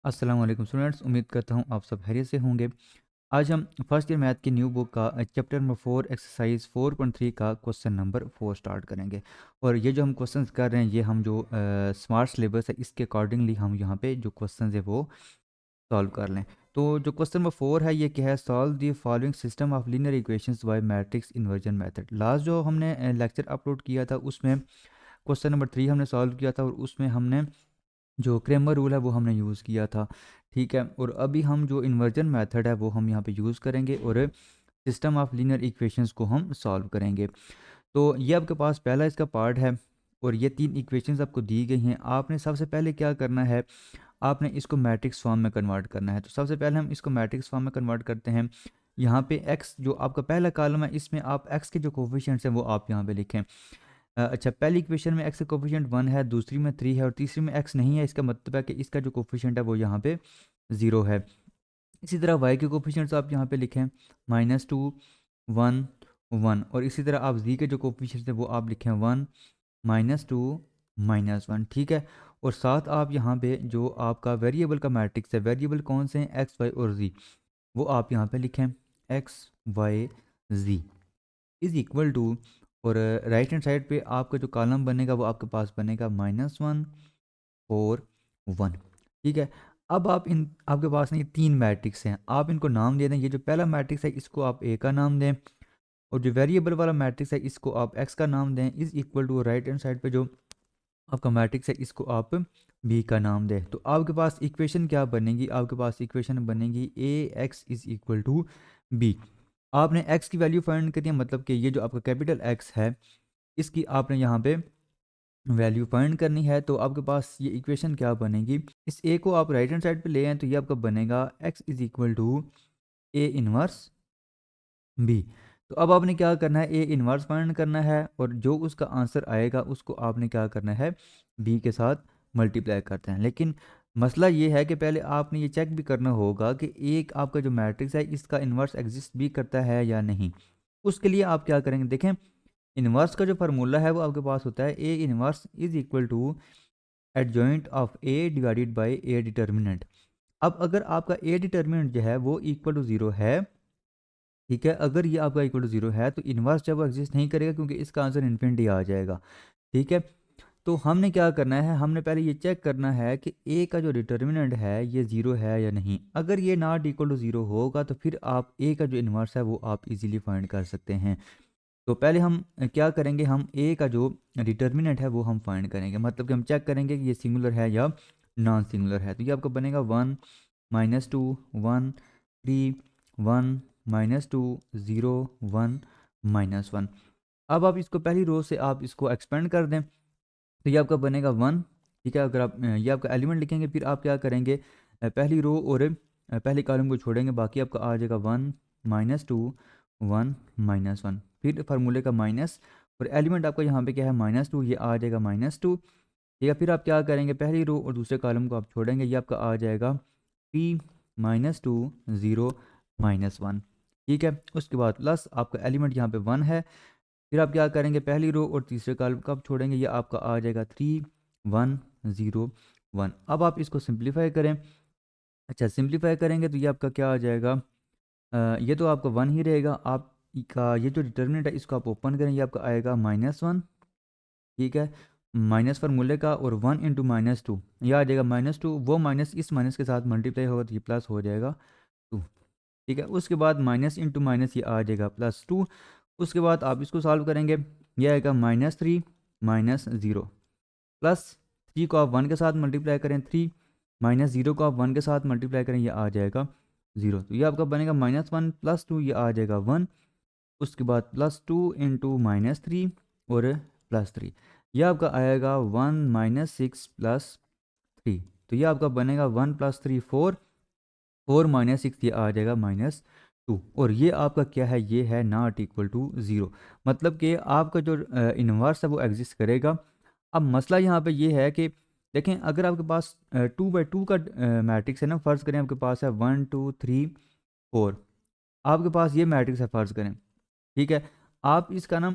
अस्सलाम वालेकुम स्टूडेंट्स, उम्मीद करता हूँ आप सब खैरियत से होंगे। आज हम फर्स्ट ईयर मैथ की न्यू बुक का चैप्टर नंबर 4 एक्सरसाइज 4.3 का क्वेश्चन नंबर 4 स्टार्ट करेंगे। और ये जो हम क्वेश्चंस कर रहे हैं ये हम जो स्मार्ट सिलेबस है इसके अकॉर्डिंगली हम यहाँ पे जो क्वेश्चंस है वो सॉल्व कर लें। तो जो क्वेश्चन नंबर 4 है ये क्या है, solve the following system of linear equations bye matrix inversion method. Last जो हमने लेक्चर अपलोड किया था उसमें क्वेश्चन नंबर 3 हमने सॉल्व किया था और उसमें हमने जो क्रेमर रूल है वो हमने यूज़ किया था। ठीक है, और अभी हम जो इन्वर्जन मेथड है वो हम यहाँ पे यूज़ करेंगे और सिस्टम ऑफ लीनियर इक्वेशंस को हम सॉल्व करेंगे। तो ये आपके पास पहला इसका पार्ट है और ये 3 इक्वेशंस आपको दी गई हैं। आपने सबसे पहले क्या करना है, आपने इसको मैट्रिक्स फॉर्म में कन्वर्ट करना है। तो सबसे पहले हम इसको मैट्रिक्स फॉर्म में कन्वर्ट करते हैं। यहाँ पे एक्स जो आपका पहला कॉलम है इसमें आप एक्स के जो कोफिशिएंट्स हैं वो आप यहाँ पे लिखें। अच्छा, पहली इक्वेशन में एक्स का कोफिशिएंट 1 है, दूसरी में 3 है और तीसरी में एक्स नहीं है। इसका मतलब है कि इसका जो कोफिशिएंट है वो यहाँ पे 0 है। इसी तरह वाई के कोफिशिएंट्स आप यहाँ पे लिखें -2 1 1, और इसी तरह आप जी के जो कोफिशिएंट्स है वो आप लिखें 1 -2 -1। ठीक है, और साथ आप यहाँ पे जो आपका वेरिएबल का मैट्रिक्स है, वेरिएबल कौन से हैं, एक्स वाई और जी, वो आप यहाँ पे लिखें एक्स वाई जी इज इक्वल टू, और राइट हैंड साइड पे आपका जो कॉलम बनेगा वो आपके पास बनेगा -1 4 1। ठीक है, अब आप इन आपके पास ना ये 3 मैट्रिक्स हैं, आप इनको नाम दे दें। ये जो पहला मैट्रिक्स है इसको आप ए का नाम दें, और जो वेरिएबल वाला मैट्रिक्स है इसको आप एक्स का नाम दें। Is equal to right hand side पे जो आपका मैट्रिक्स है इसको आप बी का नाम दें। तो आपके पास इक्वेशन क्या बनेगी, आपके पास इक्वेशन बनेगी A x is equal to B. आपने x की वैल्यू फाइंड करनी है, मतलब कि ये जो आपका कैपिटल X है इसकी आपने यहाँ पे वैल्यू फाइंड करनी है। तो आपके पास ये इक्वेशन क्या बनेगी, इस a को आप राइट हैंड साइड पे ले आए तो ये आपका बनेगा x is equal to A inverse b। तो अब आपने क्या करना है, a इनवर्स फाइंड करना है और जो उसका आंसर आएगा उसको आपने क्या करना है, b के साथ मल्टीप्लाई करते हैं। लेकिन मसला ये है कि पहले आपने ये चेक भी करना होगा कि एक आपका जो मैट्रिक्स है इसका इन्वर्स एग्जिस्ट भी करता है या नहीं। उसके लिए आप क्या करेंगे, देखें इन्वर्स का जो फार्मूला है वो आपके पास होता है A inverse is equal to adjoint of A divided by A determinant. अब अगर आपका ए डिटर्मिनेंट जो है वो इक्वल टू 0 है, ठीक है, अगर ये आपका इक्वल टू 0 है तो इन्वर्स जब वो एग्जिस्ट नहीं करेगा क्योंकि इसका आंसर इन्फिनिटी आ जाएगा। ठीक है, तो हमने क्या करना है, हमने पहले ये चेक करना है कि ए का जो डिटर्मिनेंट है ये 0 है या नहीं। अगर ये नॉट इक्वल टू 0 होगा तो फिर आप ए का जो इन्वर्स है वो आप इजीली फाइंड कर सकते हैं। तो पहले हम क्या करेंगे, हम ए का जो डिटर्मिनेंट है वो हम फाइंड करेंगे, मतलब कि हम चेक करेंगे कि ये सिंगुलर है या नॉन सिंगुलर है। तो ये आपका बनेगा 1 -2 1 3 1 -2 0 1 -1। अब आप इसको पहली रो से आप इसको एक्सपेंड कर दें तो ये आपका बनेगा 1। ठीक है, अगर आप ये आपका एलिमेंट लिखेंगे फिर आप क्या करेंगे, पहली रो और पहली कॉलम को छोड़ेंगे, बाकी आपका आ जाएगा 1 -2 1 -1, फिर फार्मूले का माइनस, और एलिमेंट आपका यहाँ पे क्या है -2, ये आ जाएगा -2। ठीक है, फिर आप क्या करेंगे, पहली रो और दूसरे कॉलम को आप छोड़ेंगे, ये आपका आ जाएगा 3 -2 0 -1। ठीक है, उसके बाद प्लस आपका एलिमेंट यहाँ पे 1 है, फिर आप क्या करेंगे, पहली रो और तीसरे कॉलम को आप छोड़ेंगे, ये आपका आ जाएगा 3 1 0 1। अब आप इसको सिंप्लीफाई करें। अच्छा, सिंप्लीफाई करेंगे तो ये आपका क्या आ जाएगा, ये तो आपका 1 ही रहेगा। आप का ये जो डिटर्मिनेंट है इसको आप ओपन करें, ये आपका आएगा -1। ठीक है, माइनस फार्मूले का, और 1 इंटू -2 ये आ जाएगा -2, वो माइनस इस माइनस के साथ मल्टीप्लाई होगा तो ये प्लस हो जाएगा 2। ठीक है, उसके बाद माइनस इंटू माइनस ये आ जाएगा +2। उसके बाद आप इसको सॉल्व करेंगे, यह आएगा -3 -0, +3 को आप 1 के साथ मल्टीप्लाई करें 3, -0 को आप 1 के साथ मल्टीप्लाई करें ये आ जाएगा 0। तो ये आपका बनेगा -1 +2, ये आ जाएगा 1। उसके बाद +2 इंटू -3 और +3, यह आपका आएगा 1 -6 +3। तो ये आपका बनेगा 1 + 3 4, 4 -6 ये आ जाएगा -2, और ये आपका क्या है, ये है नॉट इक्वल टू 0। मतलब कि आपका जो इन्वर्स है वो एग्जिस्ट करेगा। अब मसला यहाँ पे ये है कि देखें, अगर आपके पास 2/2 का मैट्रिक्स है ना, फ़र्ज़ करें आपके पास है 1 2 3 4, आपके पास ये मैट्रिक्स है फ़र्ज़ करें। ठीक है, आप इसका ना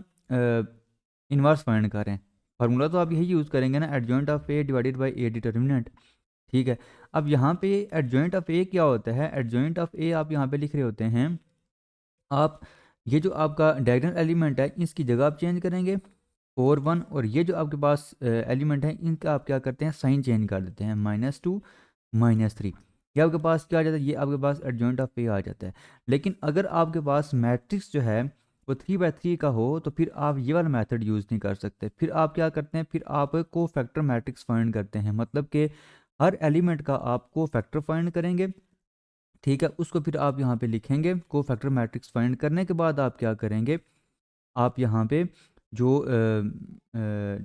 इन्वर्स फाइंड करें, फार्मूला तो आप यही यूज़ करेंगे ना, adjoint of A divided by A determinant. ठीक है, अब यहाँ पे एडजॉइंट ऑफ ए क्या होता है, एडजॉइंट ऑफ ए आप यहाँ पे लिख रहे होते हैं, आप ये जो आपका डायगोनल एलिमेंट है इसकी जगह आप चेंज करेंगे 4 1, और ये जो आपके पास एलिमेंट है इनका आप क्या करते हैं, साइन चेंज कर देते हैं, -2 -3। ये आपके पास क्या आ जाता है, ये आपके पास एडजॉइंट ऑफ ए आ जाता है। लेकिन अगर आपके पास मैट्रिक्स जो है वो 3 बाई 3 का हो तो फिर आप ये वाला मेथड यूज़ नहीं कर सकते। फिर आप क्या करते हैं, फिर आप को फैक्टर मैट्रिक्स फाइंड करते हैं, मतलब कि हर एलिमेंट का आप को फैक्टर फाइंड करेंगे, ठीक है। उसको फिर आप यहाँ पे लिखेंगे, को फैक्टर मैट्रिक्स फाइंड करने के बाद आप क्या करेंगे, आप यहाँ पे जो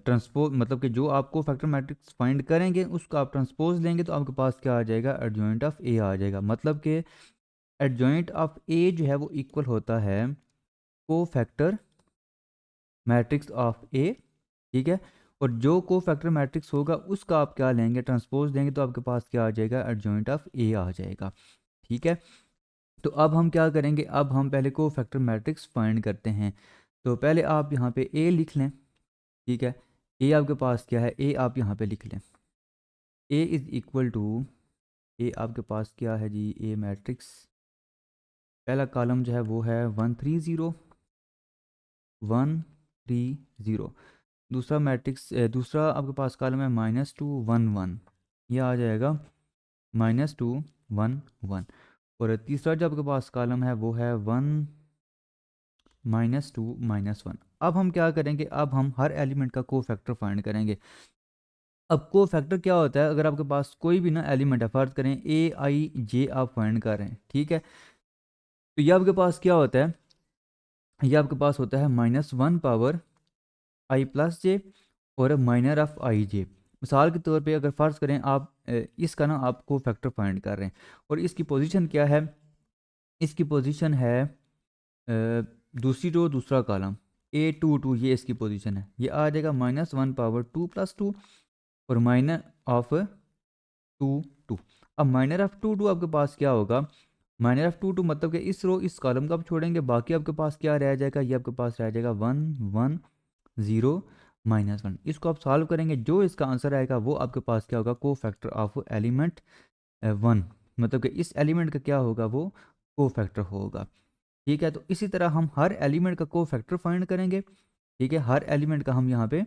ट्रांसपोज, मतलब कि जो आपको फैक्टर मैट्रिक्स फाइंड करेंगे उसको आप ट्रांसपोज लेंगे तो आपके पास क्या आ जाएगा, एडजॉइंट ऑफ ए आ जाएगा। मतलब कि एडजॉइंट ऑफ ए जो है वो इक्वल होता है को फैक्टर मैट्रिक्स ऑफ ए, ठीक है। और जो को फैक्टर मैट्रिक्स होगा उसका आप क्या लेंगे, ट्रांसपोज देंगे तो आपके पास क्या आ जाएगा, एडजॉइंट ऑफ ए आ जाएगा, ठीक है। तो अब हम क्या करेंगे, अब हम पहले को फैक्टर मैट्रिक्स फाइंड करते हैं। तो पहले आप यहाँ पे ए लिख लें, ठीक है। ए आपके पास क्या है, ए आप यहाँ पे लिख लें, ए इज़ इक्वल टू, ए आपके पास क्या है जी, ए मैट्रिक्स पहला कॉलम जो है वो है 1 3 0 1 3 0। दूसरा मैट्रिक्स दूसरा आपके पास कॉलम है -2 1 1, यह आ जाएगा -2 1 1। और तीसरा जो आपके पास कॉलम है वो है 1 -2 -1। अब हम क्या करेंगे, अब हम हर एलिमेंट का को फैक्टर फाइंड करेंगे। अब को फैक्टर क्या होता है, अगर आपके पास कोई भी ना एलिमेंट है, फर्ज करें ए आई जे आप फाइंड कर रहे हैं, ठीक है। तो ये आपके पास क्या होता है, ये आपके पास होता है -1 पावर आई प्लस जे और माइनर ऑफ आई जे। मिसाल के तौर पे अगर फ़र्ज़ करें आप इसका ना आपको फैक्टर फाइंड कर रहे हैं और इसकी पोजीशन क्या है, इसकी पोजीशन है दूसरी रो दूसरा कॉलम A22, ये इसकी पोजीशन है। ये आ जाएगा -1 पावर 2 + 2 और माइनर ऑफ 2 2। अब माइनर ऑफ 2 2 आपके पास क्या होगा, माइनर ऑफ 2 2 मतलब कि इस रो इस कॉलम को आप छोड़ेंगे, बाकी आपके पास क्या रह जाएगा, ये आपके पास रह जाएगा 1 1 0 -1। इसको आप सॉल्व करेंगे, जो इसका आंसर आएगा वो आपके पास क्या होगा, को फैक्टर ऑफ एलिमेंट 1, मतलब कि इस एलिमेंट का क्या होगा, वो को फैक्टर होगा, ठीक है। तो इसी तरह हम हर एलिमेंट का को फैक्टर फाइंड करेंगे, ठीक है। हर एलिमेंट का हम यहाँ पे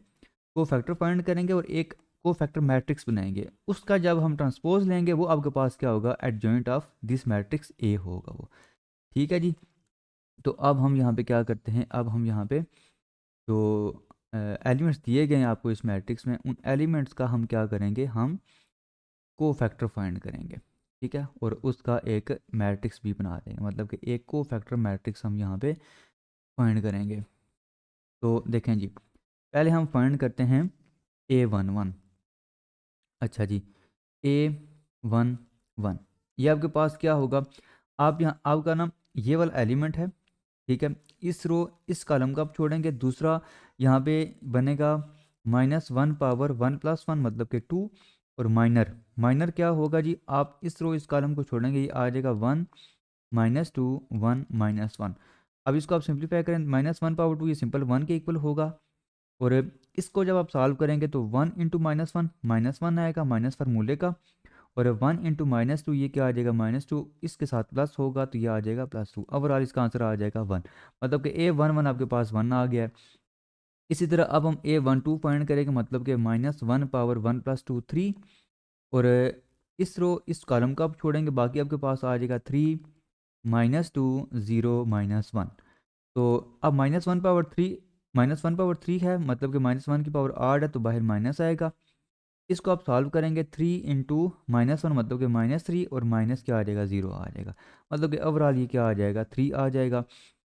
को फैक्टर फाइंड करेंगे और एक को फैक्टर मैट्रिक्स बनाएंगे। उसका जब हम ट्रांसपोज लेंगे वो आपके पास क्या होगा, adjoint of this matrix A होगा वो, ठीक है जी। तो अब हम यहाँ पे क्या करते हैं, अब हम यहाँ पे जो एलिमेंट्स दिए गए हैं आपको इस मैट्रिक्स में, उन एलिमेंट्स का हम क्या करेंगे, हम को फैक्टर फाइंड करेंगे, ठीक है। और उसका एक मैट्रिक्स भी बना देंगे, मतलब कि एक को फैक्टर मैट्रिक्स हम यहाँ पे फाइंड करेंगे। तो देखें जी, पहले हम फाइंड करते हैं A11। अच्छा जी, A11 ये आपके पास क्या होगा, आप यहाँ आपका ना ये वाला एलिमेंट है, ठीक है। इस रो इस कॉलम का आप छोड़ेंगे, दूसरा यहाँ पे बनेगा -1 पावर 1 + 1 मतलब कि 2 और माइनर माइनर क्या होगा जी, आप इस रो इस कॉलम को छोड़ेंगे, ये आ जाएगा 1 -2 1 -1। अब इसको आप सिंप्लीफाई करें, -1 पावर 2 ये सिंपल 1 के इक्वल होगा। और इसको जब आप सॉल्व करेंगे तो 1 × -1 -1 आएगा माइनस फार्मूले का, और 1 × -2 ये क्या आ जाएगा, -2, इसके साथ प्लस होगा तो ये आ जाएगा +2। ओवरऑल इसका आंसर आ जाएगा 1, मतलब कि A11 आपके पास 1 आ गया है। इसी तरह अब हम A12 फाइंड करेंगे, मतलब कि -1 पावर 1 + 2 3, और इस रो इस कॉलम का आप छोड़ेंगे, बाकी आपके पास आ जाएगा 3 -2 0 -1। तो अब -1 पावर 3 है, मतलब कि -1 की पावर 8 है तो बाहर माइनस आएगा। इसको आप सॉल्व करेंगे, 3 × -1 मतलब कि -3 और माइनस क्या आ जाएगा, 0 आ जाएगा, मतलब कि ओवरऑल ये क्या आ जाएगा, 3 आ जाएगा।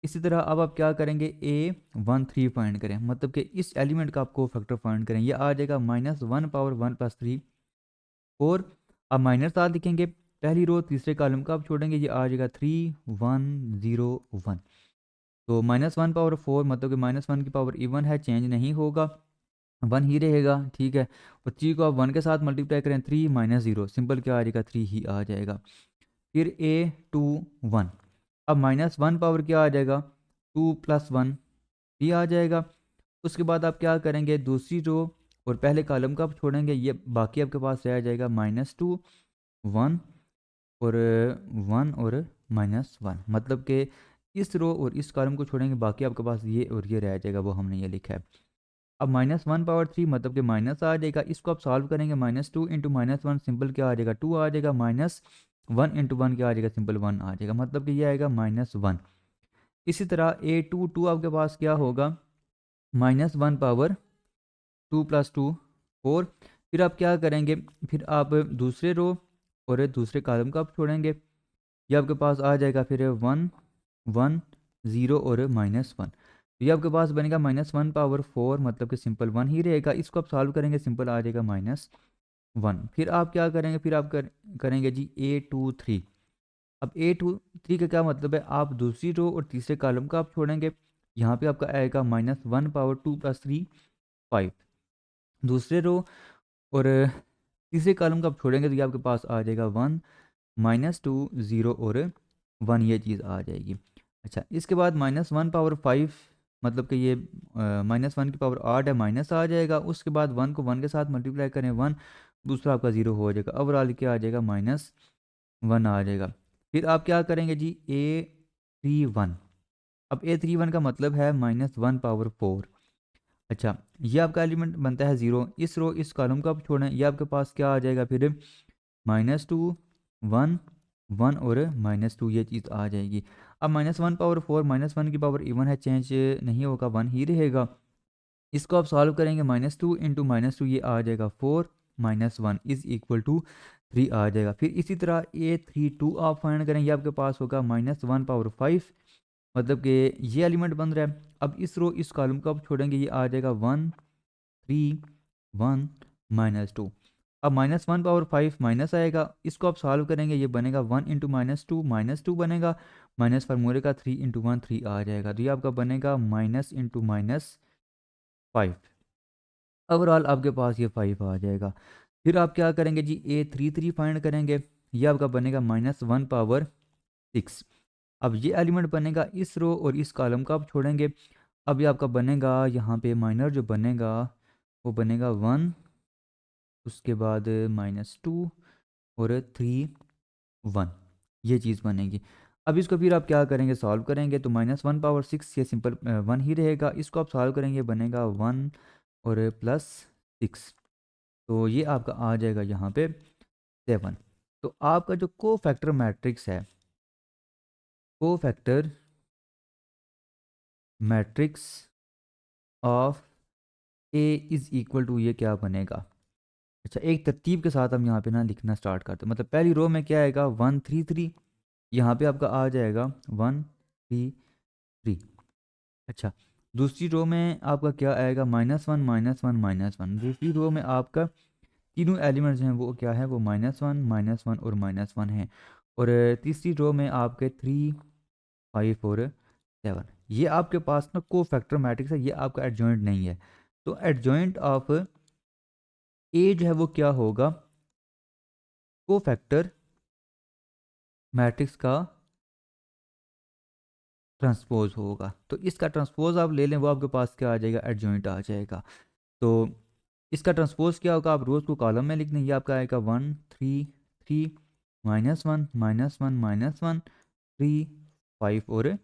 इसी तरह अब आप क्या करेंगे, A13 फाइंड करें, मतलब कि इस एलिमेंट का आपको फैक्टर फाइंड करें, ये आ जाएगा -1 पावर 1 + 3 और अब माइनस साथ लिखेंगे, पहली रो तीसरे कॉलम का आप छोड़ेंगे, ये आ जाएगा 3 1 0 1। तो -1 पावर 4 मतलब कि -1 की पावर इवन है, चेंज नहीं होगा, 1 ही रहेगा, ठीक है। और 3 को आप 1 के साथ मल्टीप्लाई करें, 3 -0 सिंपल क्या आ जाएगा, 3 ही आ जाएगा। फिर A21, अब -1 पावर क्या आ जाएगा, 2 + 1 3 आ जाएगा। उसके बाद आप क्या करेंगे, दूसरी रो और पहले कॉलम का आप छोड़ेंगे, ये बाकी आपके पास रह जाएगा -2 वन और वन और माइनस वन, मतलब कि इस रो और इस कॉलम को छोड़ेंगे, बाकी आपके पास ये और ये रह जाएगा, वो हमने ये लिखा है। अब -1/3 मतलब कि माइनस आ जाएगा, इसको आप सॉल्व करेंगे, -2 इंटू -1 सिंपल क्या आ जाएगा 2 आ जाएगा, -1 इंटू 1 क्या आ जाएगा सिंपल 1 आ जाएगा, मतलब कि ये आएगा -1। इसी तरह टू आपके पास क्या होगा -1/2 + 2 4। फिर आप क्या करेंगे, फिर आप दूसरे रो और दूसरे कॉलम को आप छोड़ेंगे, ये आपके पास आ जाएगा फिर 1 1 0 और -1। ये आपके पास बनेगा -1/4, मतलब कि सिंपल 1 ही रहेगा, इसको आप सॉल्व करेंगे सिंपल आ जाएगा -1। फिर आप क्या करेंगे, फिर आप करेंगे जी A23। अब A23 का क्या मतलब है, आप दूसरी रो और तीसरे कॉलम को आप छोड़ेंगे, यहाँ पे आपका आएगा -1/2 + 3 5। दूसरे रो और तीसरे कॉलम को आप छोड़ेंगे तो ये आपके पास आ जाएगा 1 -2 0 और 1, ये चीज़ आ जाएगी। अच्छा, इसके बाद -1/5, मतलब कि ये -1 की पावर 8 है, माइनस आ जाएगा, उसके बाद 1 को 1 के साथ मल्टीप्लाई करें 1, दूसरा आपका 0 हो जाएगा, ओवरऑल क्या आ जाएगा -1 आ जाएगा। फिर आप क्या करेंगे जी A31। अब A31 का मतलब है -1/4। अच्छा, ये आपका एलिमेंट बनता है 0, इस रो इस कॉलम को आप छोड़ें, ये आपके पास क्या आ जाएगा फिर -2 1 1 और -2, ये चीज़ आ जाएगी। अब -1/4, -1 की पावर इवन है, चेंज नहीं होगा, 1 ही रहेगा, इसको आप सॉल्व करेंगे, -2 इंटू -2 ये आ जाएगा 4 -1 इज़ इक्वल टू 3 आ जाएगा। फिर इसी तरह A32 आप फाइंड करें, ये आपके पास होगा -1/5, मतलब कि ये एलिमेंट बन रहा है। अब इस रो इस कॉलम को आप छोड़ेंगे, ये आ जाएगा 1 3 1 -2। अब -1/5 माइनस आएगा, इसको आप सॉल्व करेंगे, ये बनेगा 1 इंटू -2 बनेगा, माइनस फार्मूले का 3 इंटू 1 3 आ जाएगा, तो ये आपका बनेगा माइनस इंटू -5। ओवरऑल आपके पास ये 5 आ जाएगा। फिर आप क्या करेंगे जी A33 फाइंड करेंगे, ये आपका बनेगा -1/6। अब ये एलिमेंट बनेगा इस रो और इस कॉलम का आप छोड़ेंगे, अब ये आपका बनेगा यहाँ पे माइनर जो बनेगा वो बनेगा 1, उसके बाद -2 और 3 1, ये चीज़ बनेगी। अब इसको फिर आप क्या करेंगे, सॉल्व करेंगे, तो -1/6 ये सिंपल 1 ही रहेगा, इसको आप सॉल्व करेंगे, बनेगा 1 और +6, तो ये आपका आ जाएगा यहाँ पे 7। तो आपका जो कोफैक्टर मैट्रिक्स है, cofactor matrix of A is equal to ये क्या बनेगा। अच्छा, एक तरतीब के साथ हम यहाँ पे ना लिखना स्टार्ट करते हैं, मतलब पहली रो में क्या आएगा 1 3 3, यहाँ पे आपका आ जाएगा 1 3 3। अच्छा, दूसरी रो में आपका क्या आएगा -1 -1 -1। दूसरी रो में आपका तीनों एलिमेंट्स हैं वो क्या है, वो -1 और -1 है। और तीसरी रो में आपके 3 5 और 7। ये आपके पास ना को फैक्टर मैट्रिक्स है, ये आपका एडजॉइंट नहीं है। तो एडजॉइंट ऑफ ए जो है वो क्या होगा, को फैक्टर मैट्रिक्स का ट्रांसपोज होगा। तो इसका ट्रांसपोज आप ले लें, वो आपके पास क्या आ जाएगा, एडजॉइंट आ जाएगा। तो इसका ट्रांसपोज क्या होगा, आप रोज़ को कॉलम में लिख दें, ये आपका आएगा 1 3 3 -1 -1 3 5 और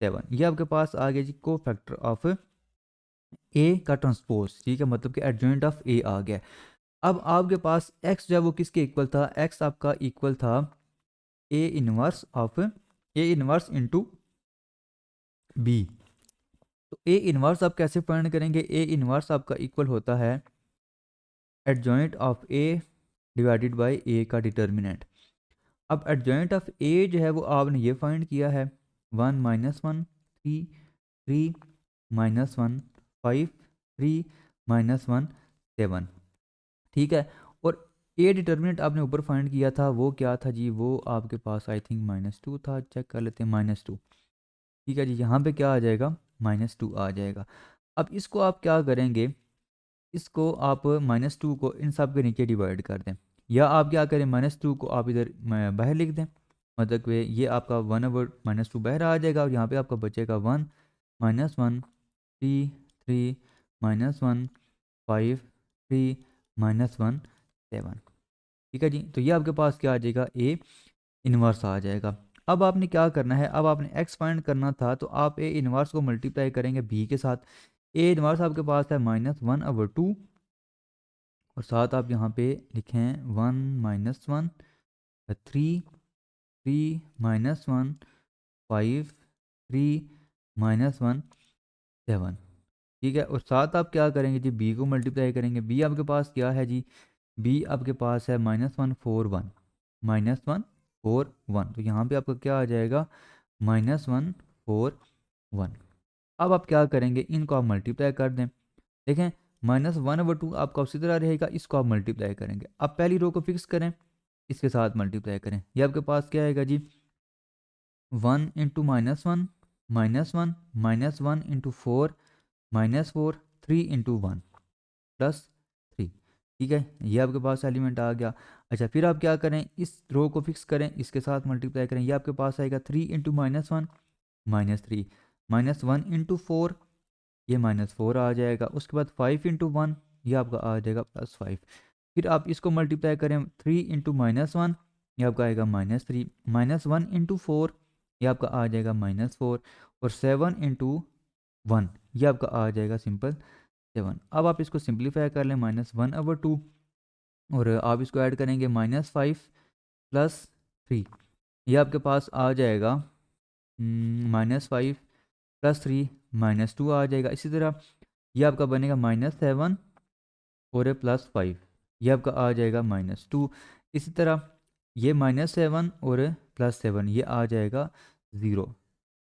7। ये आपके पास आ गया जी को फैक्टर ऑफ ए का ट्रांसपोज, ठीक है, मतलब कि एडजॉइंट ऑफ ए आ गया। अब आपके पास एक्स जो है वो किसके इक्वल था, एक्स आपका इक्वल था A inverse of A inverse into B. तो ए इनवर्स आप कैसे फाइंड करेंगे, ए इनवर्स आपका इक्वल होता है adjoint of A divided by A का डिटर्मिनेंट। अब एडजॉइंट ऑफ ए जो है वो आपने ये फाइंड किया है 1 -1 3 3 -1 5 3 -1 7, ठीक है। और ए डिटर्मिनेंट आपने ऊपर फाइंड किया था, वो क्या था जी, वो आपके पास आई थिंक -2 था, चेक कर लेते हैं, -2, ठीक है जी, यहाँ पे क्या आ जाएगा -2 आ जाएगा। अब इसको आप क्या करेंगे, इसको आप -2 को इन सब के नीचे डिवाइड कर दें, या आप क्या करें -2 को आप इधर बाहर लिख दें, मतलब कि ये आपका 1/-2 बाहर आ जाएगा, और यहाँ पे आपका बचेगा 1 -1 3 3 -1 5 3 -1 7। ठीक है जी। तो ये आपके पास क्या आ जाएगा, ए इन्वर्स आ जाएगा। अब आपने क्या करना है, अब आपने एक्स फाइंड करना था तो आप ए इन्वर्स को मल्टीप्लाई करेंगे बी के साथ। ए इन्वर्स आपके पास है -1/2 और साथ आप यहाँ पे लिखें 1 - 1 3 3 -1 5 3 -1 7। ठीक है, और साथ आप क्या करेंगे जी, बी को मल्टीप्लाई करेंगे। बी आपके पास क्या है जी, बी आपके पास है -1 4 1 -1 4 1। तो यहाँ पे आपका क्या आ जाएगा, -1 4 1। अब आप क्या करेंगे, इनको आप मल्टीप्लाई कर दें। देखें, -1/2 आपका उसी तरह रहेगा, इसको आप मल्टीप्लाई करेंगे। अब पहली रो को फिक्स करें, इसके साथ मल्टीप्लाई करें। ये आपके पास क्या आएगा जी, 1 × -1 -1 -1 × 4 -4 3 × 1 +3। ठीक है, ये आपके पास एलिमेंट आ गया। अच्छा, फिर आप क्या करें, इस रो को फिक्स करें, इसके साथ मल्टीप्लाई करें। ये आपके पास आएगा 3 × -1 -3 -1 × 4, ये -4 आ जाएगा। उसके बाद 5 × 1, ये आपका आ जाएगा +5। फिर आप इसको मल्टीप्लाई करें, 3 × -1, ये आपका आएगा -3 -1 × 4, ये आपका आ जाएगा -4 और 7 × 1, ये आपका आ जाएगा सिंपल 7। अब आप इसको सिंप्लीफाई कर लें, -1/2 और आप इसको ऐड करेंगे -5 +3, ये आपके पास आ जाएगा -5 +3 -2 आ जाएगा। इसी तरह ये आपका बनेगा -7 और ये +5, ये आपका आ जाएगा -2। इसी तरह ये -7 और +7 ये आ जाएगा 0।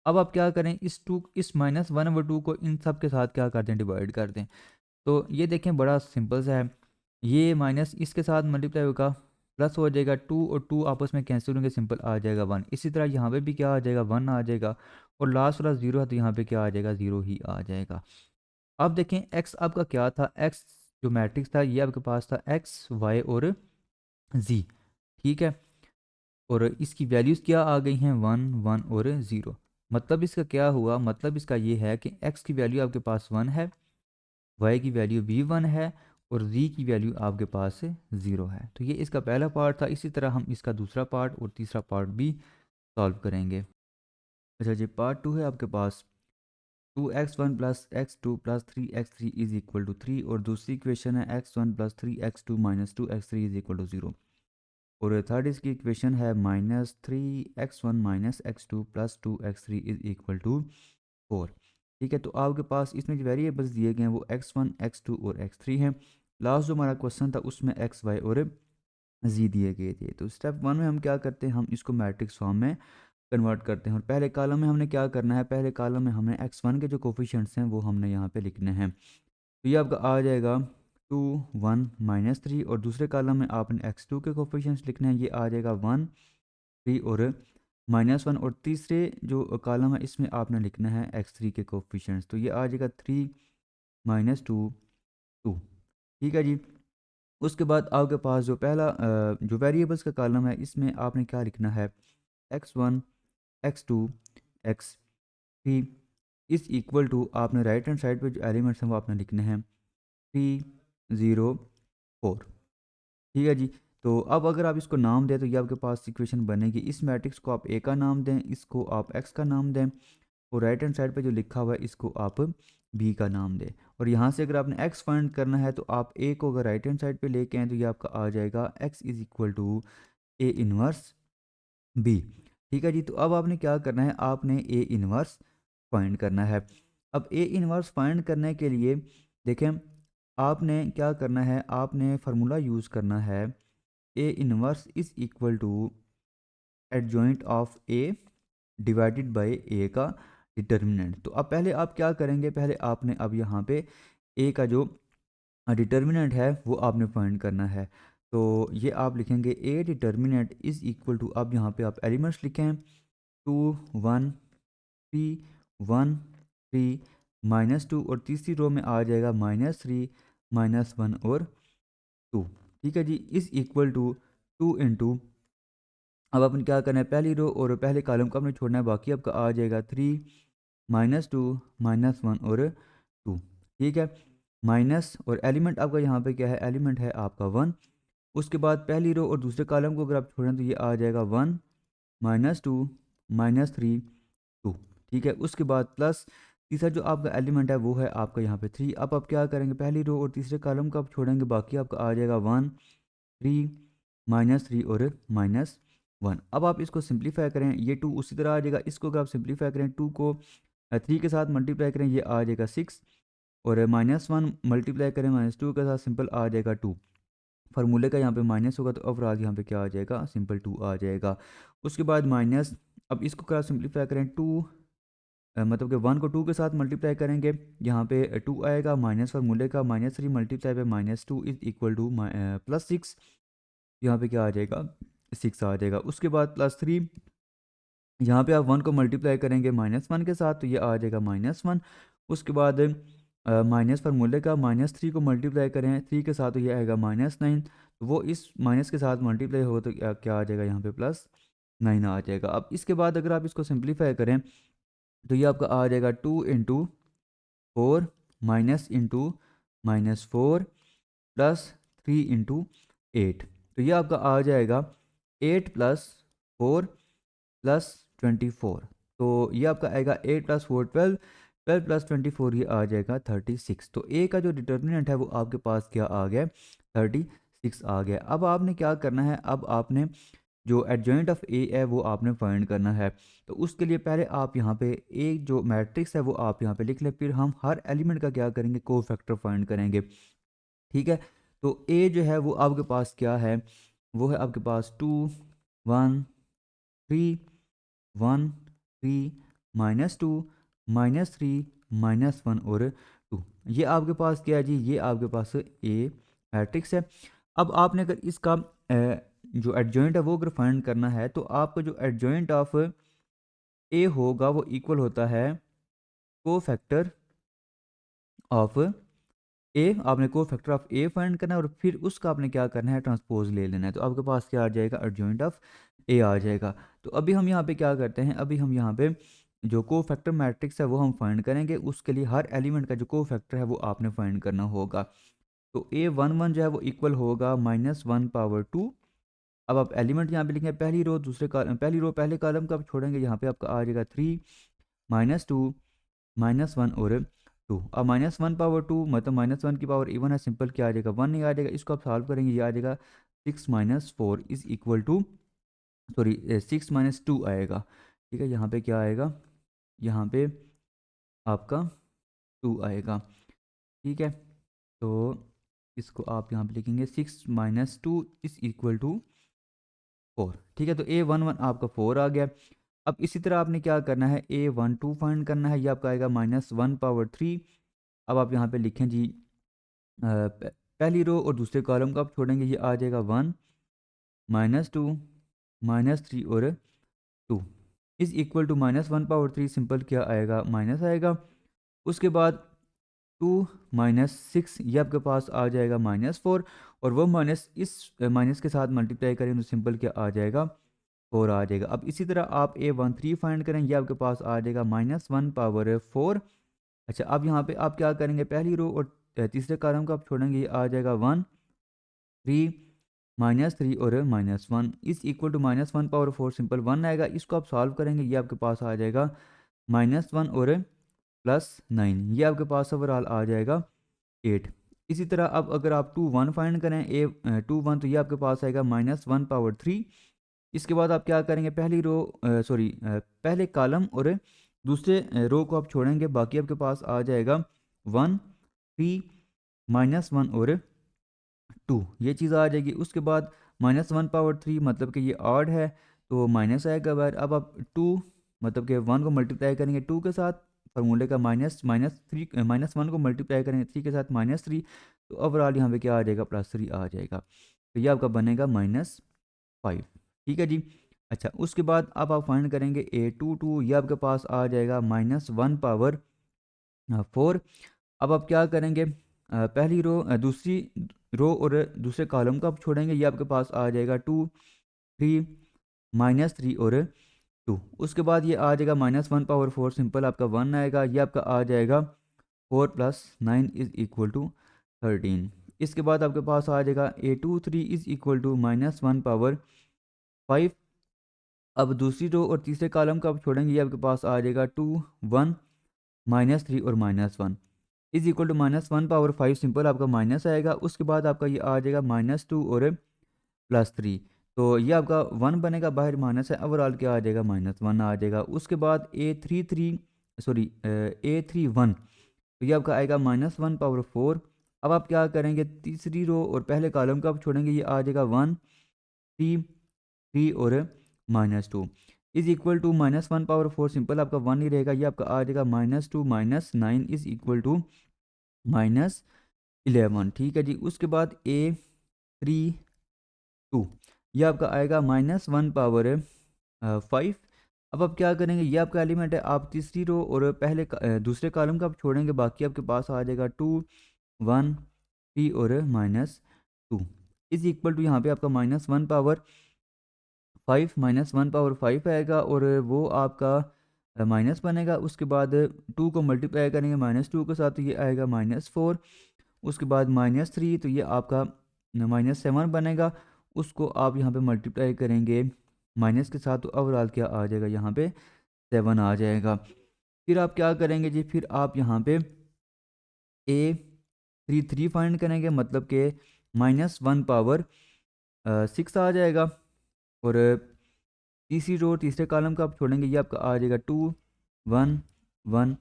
अब आप क्या करें, इस -1/2 को इन सब के साथ क्या कर दें, डिवाइड कर दें। तो ये देखें, बड़ा सिंपल सा है। ये माइनस इसके साथ मल्टीप्लाई होगा, प्लस हो जाएगा 2 और 2 आपस में कैंसिल होंगे, सिंपल आ जाएगा 1। इसी तरह यहाँ पे भी क्या आ जाएगा, 1 आ जाएगा और लास्ट वाला 0 है तो यहाँ पे क्या आ जाएगा, 0 ही आ जाएगा। अब देखें, एक्स आपका क्या था, एक्स जो मैट्रिक्स था ये आपके पास था एक्स वाई और जी। ठीक है, और इसकी वैल्यूज़ क्या आ गई हैं, 1 1 और 0। मतलब इसका क्या हुआ, मतलब इसका ये है कि एक्स की वैल्यू आपके पास 1 है, वाई की वैल्यू भी 1 है और जी की वैल्यू आपके पास 0 है। तो ये इसका पहला पार्ट था। इसी तरह हम इसका दूसरा पार्ट और तीसरा पार्ट भी सॉल्व करेंगे। अच्छा जी, पार्ट 2 है आपके पास 2x1 plus x2 plus 3x3 is equal to 3 और दूसरी इक्वेशन है x1 plus 3x2 minus 2x3 is equal to 0 और थर्ड इसकी इक्वेशन है -3x1 minus x2 plus 2x3 is equal to 4। ठीक है, तो आपके पास इसमें जो वेरिएबल्स दिए गए हैं वो x1 x2 और x3 हैं। लास्ट जो हमारा क्वेश्चन था उसमें x y और z दिए गए थे। तो स्टेप 1 में हम क्या करते हैं, हम इसको मैट्रिक्स फॉर्म में कन्वर्ट करते हैं और पहले कॉलम में हमने क्या करना है, पहले कॉलम में हमने x1 के जो कोफिशिएंट्स हैं वो हमने यहाँ पे लिखने हैं। तो ये आपका आ जाएगा 2 1 -3 और दूसरे कॉलम में आपने x2 के कोफिशिएंट्स लिखने हैं, ये आ जाएगा 1 3 और -1 और तीसरे जो कॉलम है इसमें आपने लिखना है x3 के कोफिशिएंट्स, तो ये आ जाएगा 3 -2 2। ठीक है जी। उसके बाद आपके पास जो पहला जो वेरिएबल्स का कॉलम है इसमें आपने क्या लिखना है, x1 x2 x3 इस इक्वल टू आपने राइट हैंड साइड पे जो एलिमेंट्स हैं वो आपने लिखने हैं 3 0 4। ठीक है जी। तो अब अगर आप इसको नाम दें तो ये आपके पास इक्वेशन बनेगी। इस मैट्रिक्स को आप ए का नाम दें, इसको आप एक्स का नाम दें और राइट हैंड साइड पे जो लिखा हुआ है इसको आप बी का नाम दें। और यहाँ से अगर आपने एक्स फाइंड करना है तो आप ए को अगर राइट हैंड साइड पे लेके आएँ तो ये आपका आ जाएगा X is equal to A inverse B. ठीक है जी। तो अब आपने क्या करना है, आपने ए इनवर्स फाइंड करना है। अब ए इनवर्स फाइंड करने के लिए देखें, आपने क्या करना है, आपने फार्मूला यूज़ करना है, A inverse is equal to adjoint of A divided by A का डिटर्मिनेंट। तो अब पहले आप क्या करेंगे, पहले आपने अब यहाँ पे ए का जो डिटर्मिनेंट है वो आपने फाइंड करना है। तो ये आप लिखेंगे A determinant is equal to, अब यहाँ पे आप एलिमेंट्स लिखें 2 1 3 1 3 -2 और तीसरी रो में आ जाएगा -3 -1 और 2। ठीक है जी, इज़ इक्वल टू 2 इंटू, अब आपने क्या करना है, पहली रो और पहले कॉलम को आपने छोड़ना है, बाकी आपका आ जाएगा 3 -2 -1 और 2। ठीक है, माइनस और एलिमेंट आपका यहाँ पे क्या है, एलिमेंट है आपका 1 उसके बाद पहली रो और दूसरे कॉलम को अगर आप छोड़ें तो ये आ जाएगा 1 -2 -3 2। ठीक है, उसके बाद प्लस तीसरा जो आपका एलिमेंट है वो है आपका यहाँ पे 3। अब आप क्या करेंगे, पहली रो और तीसरे कॉलम को आप छोड़ेंगे, बाकी आपका आ जाएगा 1 3 -3 और -1। अब आप इसको सिंप्लीफाई करें, ये 2 उसी तरह आ जाएगा। इसको अगर आप सिंप्लीफाई करें, 2 को 3 के साथ मल्टीप्लाई करें, ये आ जाएगा 6 और -1 मल्टीप्लाई करें -2 के साथ, सिंपल आ जाएगा 2। फार्मूले का यहाँ पे माइनस होगा तो ओवरऑल यहाँ पे क्या आ जाएगा, सिंपल 2 आ जाएगा। उसके बाद माइनस, अब इसको अगर आप सिंप्लीफाई करें 2 मतलब कि 1 को 2 के साथ मल्टीप्लाई करेंगे, यहाँ पे 2 आएगा माइनस फार्मूले का -3 मल्टीप्लाई पे -2 इज इक्वल टू +6। यहाँ पे क्या आ जाएगा, 6 आ जाएगा। उसके बाद +3, यहाँ पे आप 1 को मल्टीप्लाई करेंगे -1 के साथ तो ये आ जाएगा -1। उसके बाद माइनस फार्मूले का -3 को मल्टीप्लाई करें 3 के साथ तो ये आएगा -9। तो वो इस माइनस के साथ मल्टीप्लाई होगा तो क्या क्या आ जाएगा, यहाँ पे +9 आ जाएगा। अब इसके बाद अगर आप इसको सिंप्लीफाई करें तो ये आपका आ जाएगा 2 इंटू 4 माइनस इंटू -4 +3 इंटू 8। तो ये आपका आ जाएगा 8 + 4 +24। तो ये आपका आएगा 8 + 4 12, 12 + 24 ये आ जाएगा 36। तो ए का जो डिटर्मिनेंट है वो आपके पास क्या आ गया, 36 आ गया। अब आपने क्या करना है, अब आपने जो एडजॉइंट ऑफ ए है वो आपने फाइंड करना है। तो उसके लिए पहले आप यहाँ पे एक जो मैट्रिक्स है वो आप यहाँ पे लिख लें, फिर हम हर एलिमेंट का क्या करेंगे, कोफैक्टर फाइंड करेंगे। ठीक है, तो ए जो है वो आपके पास क्या है, वो है आपके पास 2 1 3 1 3 -2 -3 -1 और 2। ये आपके पास क्या है जी, ये आपके पास ए मैट्रिक्स है। अब आपने अगर इसका जो एडजॉइंट है वो अगर फाइंड करना है तो आपका जो एडजॉइंट ऑफ ए होगा वो इक्वल होता है कोफैक्टर ऑफ ए। आपने कोफैक्टर ऑफ ए फाइंड करना है और फिर उसका आपने क्या करना है, ट्रांसपोज ले लेना है। तो आपके पास क्या आ जाएगा, एडजॉइंट ऑफ ए आ जाएगा। तो अभी हम यहाँ पे क्या करते हैं, अभी हम यहाँ पे जो कोफैक्टर मैट्रिक्स है वो हम फाइंड करेंगे। उसके लिए हर एलिमेंट का जो कोफैक्टर है वो आपने फाइंड करना होगा। तो A11 जो है वो इक्वल होगा -1/2। अब आप एलिमेंट यहाँ पे लिखेंगे, पहली रो दूसरे कॉलम, पहली रो पहले कॉलम का आप छोड़ेंगे, यहाँ पे आपका आ जाएगा 3 -2 -1 और 2। अब -1/2 मतलब -1 की पावर इवन है, सिंपल क्या आ जाएगा, 1 नहीं आ जाएगा। इसको आप सॉल्व करेंगे, ये आ जाएगा 6 - 4 इज इक्वल टू, सॉरी 6 - 2 आएगा। ठीक है, यहाँ पे क्या आएगा, यहाँ पे आपका 2 आएगा। ठीक है, तो इसको आप यहाँ पे लिखेंगे 6 - 2 इज इक्वल टू 4। ठीक है, तो A11 आपका 4 आ गया। अब इसी तरह आपने क्या करना है, A12 फाइंड करना है, ये आपका आएगा -1/3। अब आप यहाँ पे लिखें जी पहली रो और दूसरे कॉलम को आप छोड़ेंगे, ये आ जाएगा 1 -2 -3 और 2 इज इक्वल टू -1/3। सिंपल क्या आएगा, माइनस आएगा। उसके बाद 2 -6 ये आपके पास आ जाएगा -4 और वो माइनस इस माइनस के साथ मल्टीप्लाई करें तो सिंपल क्या आ जाएगा, 4 आ जाएगा। अब इसी तरह आप A13 फाइंड करें, ये आपके पास आ जाएगा -1/4। अच्छा, अब यहाँ पे आप क्या करेंगे, पहली रो और तीसरे कॉलम को आप छोड़ेंगे, ये आ जाएगा 1 3 -3 और -1 इज इक्वल टू -1/4। सिंपल 1 आएगा, इसको आप सॉल्व करेंगे, ये आपके पास आ जाएगा -1 और +9। ये आपके पास ओवरऑल आ जाएगा 8। इसी तरह अब अगर आप 2 1 फाइंड करें, 2 1 तो ये आपके पास आएगा -1/3। इसके बाद आप क्या करेंगे, पहली रो पहले कॉलम और दूसरे रो को आप छोड़ेंगे, बाकी आपके पास आ जाएगा 1 3 -1 और 2, ये चीज़ आ जाएगी। उसके बाद -1/3 मतलब कि ये ऑड है तो माइनस आएगा बाहर। अब आप 2 मतलब कि 1 को मल्टीप्लाई करेंगे 2 के साथ, फार्मूले का -1 को मल्टीप्लाई करेंगे 3 के साथ -3, तो ओवरऑल यहाँ पे क्या आ जाएगा, +3 आ जाएगा। तो ये आपका बनेगा -5। ठीक है जी। अच्छा, उसके बाद अब आप फाइंड करेंगे A22, ये आपके पास आ जाएगा -1/4। अब आप क्या करेंगे, पहली रो दूसरी रो और दूसरे कॉलम को आप छोड़ेंगे, ये आपके पास आ जाएगा 2 3 -3 और 2। उसके बाद ये आ जाएगा -1/4, सिंपल आपका 1 आएगा, ये आपका आ जाएगा 4 + 9 इज इक्वल टू 13। इसके बाद आपके पास आ जाएगा A23 is equal to -1 power 5। अब दूसरी रो और तीसरे कॉलम का आप छोड़ेंगे, ये आपके पास आ जाएगा 2 1 -3 और -1 is equal to -1 power 5, simple आपका माइनस आएगा। उसके बाद आपका ये आ जाएगा -2 और +3, तो ये आपका 1 बनेगा, बाहर माइनस है, ओवरऑल क्या आ जाएगा -1 आ जाएगा। उसके बाद A31, तो ये आपका आएगा -1 पावर 4। अब आप क्या करेंगे, तीसरी रो और पहले कॉलम का आप छोड़ेंगे, ये आ जाएगा 1 3 3 और -2 is equal to -1 power 4, simple आपका 1 ही रहेगा, ये आपका आ जाएगा -2 -9 इज इक्वल टू -11। ठीक है जी। उसके बाद A32, ये आपका आएगा -1 पावर 5। अब आप क्या करेंगे, ये आपका एलिमेंट है, आप तीसरी रो और दूसरे कॉलम का आप छोड़ेंगे, बाकी आपके पास आ जाएगा 2 1 3 और -2 इज इक्वल टू, यहाँ पे आपका -1 पावर 5 -1 पावर 5 आएगा और वो आपका माइनस बनेगा। उसके बाद 2 को मल्टीप्लाई करेंगे -2 के साथ, तो ये आएगा -4। उसके बाद -3, तो ये आपका -7 बनेगा। उसको आप यहाँ पे मल्टीप्लाई करेंगे माइनस के साथ, तो ओवरऑल क्या आ जाएगा, यहाँ पे 7 आ जाएगा। फिर आप क्या करेंगे जी, फिर आप यहाँ पे A33 फाइंड करेंगे, मतलब कि -1 पावर 6 आ जाएगा। और तीसरी रो तीसरे कॉलम का आप छोड़ेंगे, ये आपका आ जाएगा 2 1 1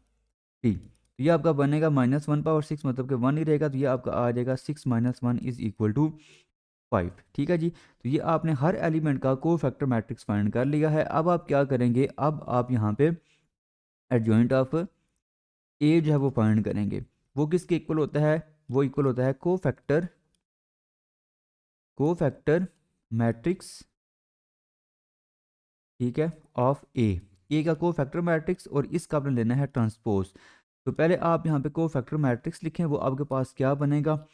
3, तो ये आपका बनेगा -1 पावर 6, मतलब कि 1 ही रहेगा, तो ये आपका आ जाएगा 6 -1 इज इक्वल टू 5। ठीक है जी। तो ये आपने हर एलिमेंट का कोफैक्टर मैट्रिक्स फाइंड कर लिया है। अब आप क्या करेंगे, अब आप यहाँ पे एडजॉइंट ऑफ ए जो है वो फाइंड करेंगे। वो किसके इक्वल होता है, वो इक्वल होता है कोफैक्टर मैट्रिक्स, ठीक है, ऑफ ए का कोफैक्टर मैट्रिक्स, और इसका आपने लेना है ट्रांसपोज। तो पहले आप यहाँ पे कोफैक्टर मैट्रिक्स लिखें, वो आपके पास क्या बनेगा,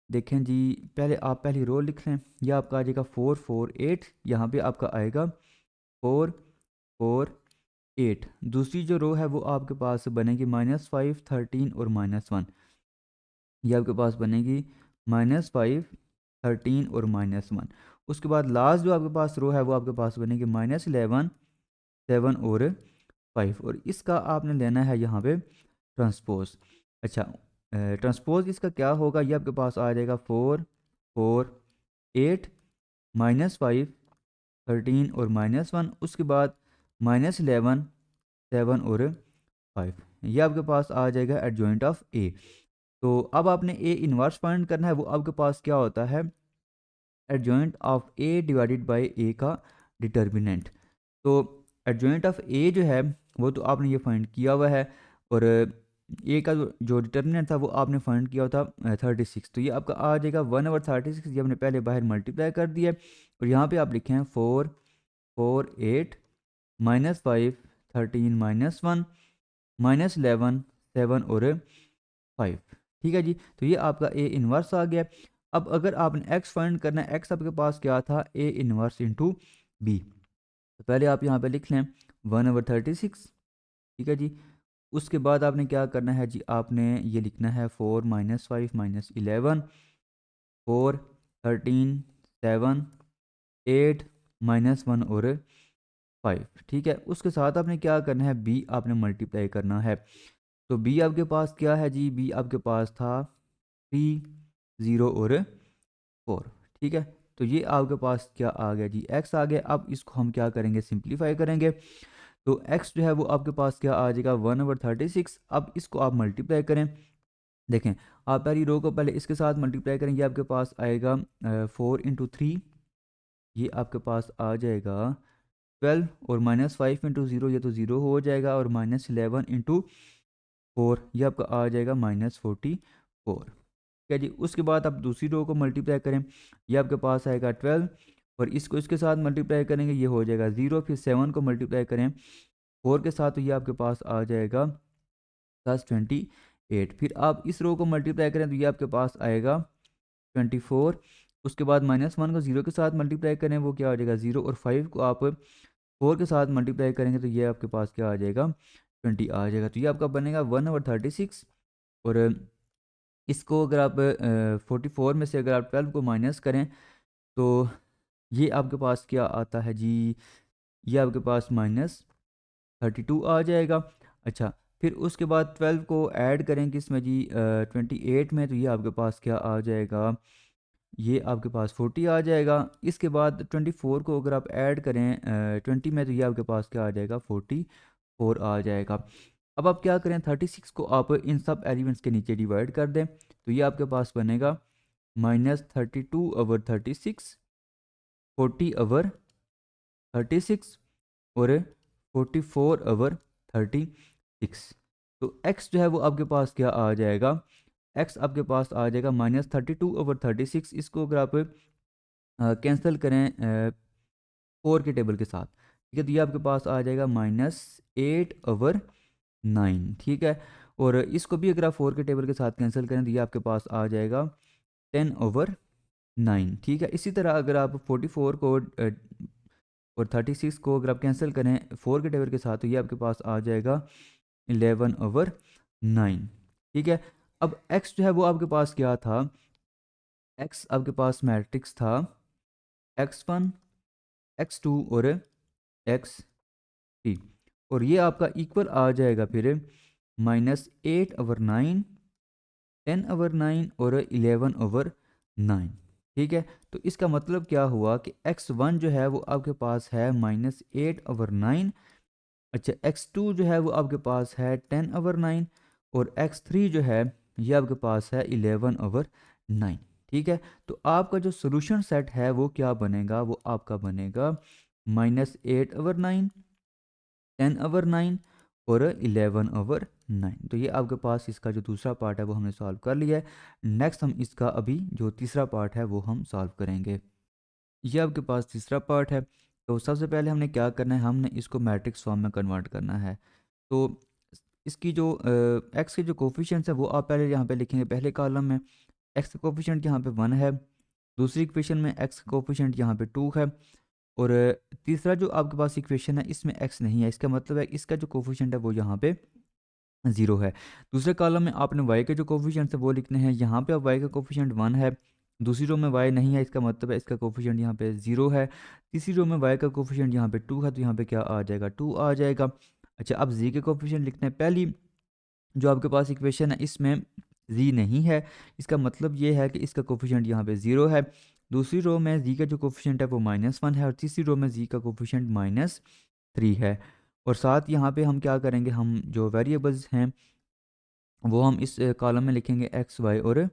देखें जी। पहले आप पहली रो लिख लें, यह आपका आ जाएगा 4 4 8, यहाँ पे आपका आएगा 4 4 8। दूसरी जो रो है वो आपके पास बनेगी -5 13 और -1, ये आपके पास बनेगी -5 13 और -1। उसके बाद लास्ट जो आपके पास रो है वो आपके पास बनेगी -11 7 और 5, और इसका आपने लेना है यहाँ पे ट्रांसपोज। अच्छा, ट्रांसपोज इसका क्या होगा, ये आपके पास आ जाएगा 4 4 8 -5 13 और -1, उसके बाद -11 7 और 5, ये आपके पास आ जाएगा एडजॉइंट ऑफ ए। तो अब आपने ए इनवर्स फाइंड करना है, वो आपके पास क्या होता है, adjoint of A divided by A का डिटर्मिनेंट। तो एडजॉइंट ऑफ ए जो है वो तो आपने ये फाइंड किया हुआ है, और ए का जो डिटर्मिनेंट था वो आपने फाइंड किया था 36, तो ये आपका आ जाएगा 1/36, ये हमने पहले बाहर मल्टीप्लाई कर दिया है। और यहाँ पे आप लिखें 4 4 8 -5 13 -1 -11 7 और 5। ठीक है जी। तो ये आपका ए इनवर्स आ गया। अब अगर आपने एक्स फाइंड करना है, एक्स आपके पास क्या था, ए इनवर्स इंटू बी, तो पहले आप यहाँ पे लिख लें 1/36। ठीक है जी। उसके बाद आपने क्या करना है जी, आपने ये लिखना है 4 -5 -11 4 13 7 8 -1 और 5। ठीक है। उसके साथ आपने क्या करना है, बी आपने मल्टीप्लाई करना है। तो बी आपके पास क्या है जी, बी आपके पास था 3 0 और 4। ठीक है। तो ये आपके पास क्या आ गया जी, एक्स आ गया। अब इसको हम क्या करेंगे, सिंप्लीफाई करेंगे। तो x जो है वो आपके पास क्या आ जाएगा 1/36। अब इसको आप मल्टीप्लाई करें, देखें, आप पहली रो को पहले इसके साथ मल्टीप्लाई करेंगे, आपके पास आएगा 4 × 3, ये आपके पास आ जाएगा 12, और -5 × 0, ये तो 0 हो जाएगा, और -11 × 4, ये आपका आ जाएगा -44। ठीक है जी। उसके बाद आप दूसरी रो को मल्टीप्लाई करें, ये आपके पास आएगा 12, और इसको इसके साथ मल्टीप्लाई करेंगे, ये हो जाएगा 0। फिर 7 को मल्टीप्लाई करें 4 के साथ, तो ये आपके पास आ जाएगा +28। फिर आप इस रो को मल्टीप्लाई करें, तो ये आपके पास आएगा 24। उसके बाद -1 को 0 के साथ मल्टीप्लाई करें, वो क्या आ जाएगा 0, और 5 को आप 4 के साथ मल्टीप्लाई करेंगे, तो ये आपके पास क्या आ जाएगा 20 आ जाएगा। तो ये आपका बनेगा 1/36, और इसको अगर आप 44 में से अगर आप 12 को माइनस करें तो ये आपके पास क्या आता है जी, ये आपके पास -32 आ जाएगा। अच्छा, फिर उसके बाद 12 को ऐड करेंगे इसमें जी 28 में, तो ये आपके पास क्या आ जाएगा, ये आपके पास 40 आ जाएगा। इसके बाद 24 को अगर आप ऐड करें 20 में, तो ये आपके पास क्या आ जाएगा, 44 आ जाएगा। अब आप क्या करें, 36 को आप इन सब एलिमेंट्स के नीचे डिवाइड कर दें, तो ये आपके पास बनेगा -32/36, 40/36 और 44/36। तो x जो है वो आपके पास क्या आ जाएगा, x आपके पास आ जाएगा -32/36। इसको अगर आप कैंसिल करें 4 के टेबल के साथ, ठीक है, तो ये आपके पास आ जाएगा -8/9, ठीक है। और इसको भी अगर आप 4 के टेबल के साथ कैंसिल करें तो ये आपके पास आ जाएगा 10/9, ठीक है। इसी तरह अगर आप 44 को और 36 को अगर आप कैंसिल करें 4 के टेबल के साथ, तो ये आपके पास आ जाएगा 11/9, ठीक है। अब x जो है वो आपके पास क्या था, x आपके पास मैट्रिक्स था x1, x2 और x3, और ये आपका इक्वल आ जाएगा फिर -8/9, 10/9 और 11/9, ठीक है। तो इसका मतलब क्या हुआ कि x1 जो है वो आपके पास है -8/9। अच्छा, x2 जो है वो आपके पास है 10/9 और x3 जो है ये आपके पास है 11/9, ठीक है। तो आपका जो सोल्यूशन सेट है वो क्या बनेगा, वो आपका बनेगा -8/9, 10/9 और 11/9। तो ये आपके पास इसका जो दूसरा पार्ट है वो हमने सॉल्व कर लिया है। नेक्स्ट हम इसका अभी जो तीसरा पार्ट है वो हम सॉल्व करेंगे। ये आपके पास तीसरा पार्ट है। तो सबसे पहले हमने क्या करना है, हमने इसको मैट्रिक्स फॉर्म में कन्वर्ट करना है। तो इसकी जो एक्स के जो कोफिशिएंट्स है वो आप पहले यहाँ पे लिखेंगे पहले कॉलम में। एक्स का कोफिशिएंट यहाँ पे 1 है, दूसरी इक्वेशन में एक्स का कोफिशिएंट यहाँ पे 2 है, और तीसरा जो आपके पास इक्वेशन है इसमें एक्स नहीं है, इसका मतलब है इसका जो कोफिशिएंट है वो यहाँ पे 0 है। दूसरे कॉलम में आपने y के जो कोफिशिएंट्स है वो लिखने हैं, यहाँ पे अब y का कोफिशिएंट 1 है, दूसरी रो में y नहीं है, इसका मतलब है इसका कोफिशिएंट यहाँ पे 0 है। तीसरी रो में y का कोफिशिएंट यहाँ पे 2 है, तो यहाँ पे क्या आ जाएगा, 2 आ जाएगा। अच्छा, अब z के कोफिशिएंट लिखने हैं। पहली जो आपके पास इक्वेशन है इसमें z नहीं है, इसका मतलब ये है कि इसका कोफिशिएंट यहाँ पे 0 है। दूसरी रो में z का जो कोफिशिएंट है वो -1 है, और तीसरी रो में z का कोफिशिएंट -3 है। और साथ यहाँ पे हम क्या करेंगे, हम जो वेरिएबल्स हैं वो हम इस कॉलम में लिखेंगे एक्स वाई और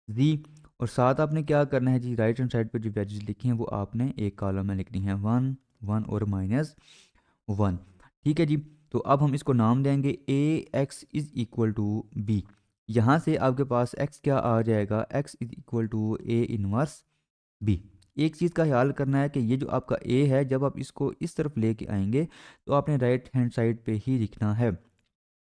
जी। और साथ आपने क्या करना है जी, राइट हैंड साइड पे जो वैल्यूज लिखी हैं वो आपने एक कॉलम में लिखनी है, 1, 1 और -1, ठीक है जी। तो अब हम इसको नाम देंगे A x is equal to B. यहाँ से आपके पास x क्या आ जाएगा, x is equal to A inverse B. एक चीज़ का ख्याल करना है कि ये जो आपका a है, जब आप इसको इस तरफ लेके आएंगे तो आपने राइट हैंड साइड पे ही लिखना है,